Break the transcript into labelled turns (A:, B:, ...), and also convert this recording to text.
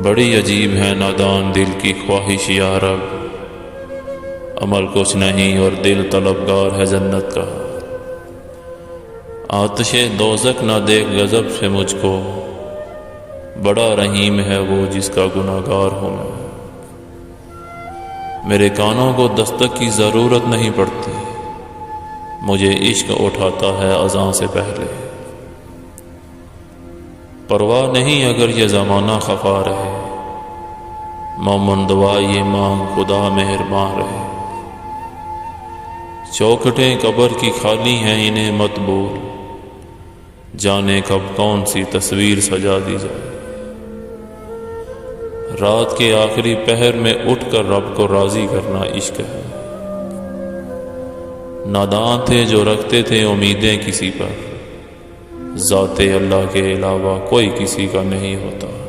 A: بڑی عجیب ہے نادان دل کی خواہش یا رب، عمل کچھ نہیں اور دل طلبگار ہے جنت کا۔ آتش دوزخ نہ دیکھ غضب سے مجھ کو، بڑا رحیم ہے وہ جس کا گناہ گار ہوں میں۔ میرے کانوں کو دستک کی ضرورت نہیں پڑتی، مجھے عشق اٹھاتا ہے اذان سے پہلے۔ پرواہ نہیں اگر یہ زمانہ خفا رہے، مومن دعا یہ مانگ خدا مہربان رہے۔ چوکھٹیں قبر کی خالی ہیں انہیں مت بول، جانے کب کون سی تصویر سجا دی جائے۔ رات کے آخری پہر میں اٹھ کر رب کو راضی کرنا عشق ہے۔ نادان تھے جو رکھتے تھے امیدیں کسی پر، ذات اللہ کے علاوہ کوئی کسی کا نہیں ہوتا۔